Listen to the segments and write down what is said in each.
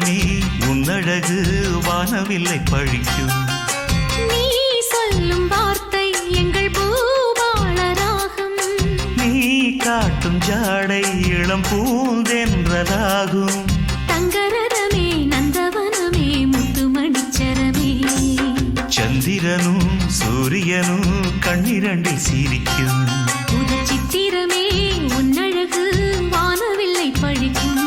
சித்திரமே உன்னழகு வானவில்லை பழிக்கும். நீ சொல்லும் வார்த்தை எங்கள் பூபாள ராகம். நீ காட்டும் ஜாடை இளம் பூந்தென்றதாகும். தங்கரதமே நந்தவனமே முத்துமணிச்சரமே. சந்திரனும் சூரியனும் கண்ணிரண்டில் சிரிக்கும். புது சித்திரமே உன்னழகு வானவில்லை பழிக்கும்.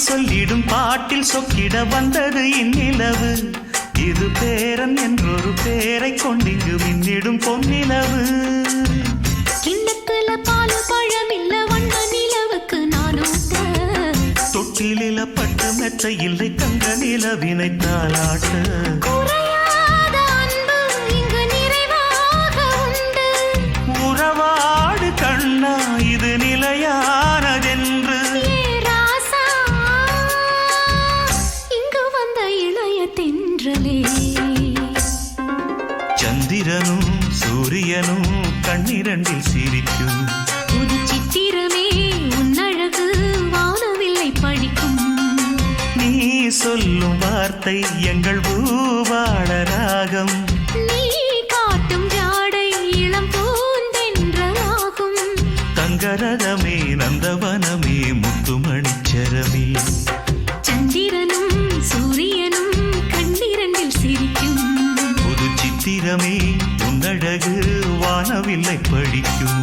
சொல்லிடும் பாட்டில் சொக்கிட வந்தது இந்நிலவு. இது பேரன் என்றொரு பேரை கொண்டிங்கு மின்னிடும் பொன்னிலவு. கிண்ணத்துல பால் பழமில்ல வண்ண நிலவுக்கு நானூட்ட. தொட்டிலில பட்டு மெத்த இல்லை தங்க நிலவினை தாளாட்ட. குறையாத அன்பு இங்கு நிறைவாக உண்டு. உறவாடு கண்ணா இது நிலையானதென்று. சந்திரனும் சூரியனும் கண்ணிரண்டில் சிரிக்கும். புது சித்திரமே உன்னழகு வானவில்லை பழிக்கும். நீ சொல்லும் வார்த்தை எங்கள் பூபாள ராகம். நீ காட்டும் ஜாடை இளம் பூந்தென்றலாகும். தங்கரதமே நந்தவனமே முத்துமணிச்சரமே. சந்திரனும் சூரியனும் கண்ணிரண்டில் சிரிக்கும். புது சித்திரமே உன்னழகு வானவில்லை பழிக்கும்.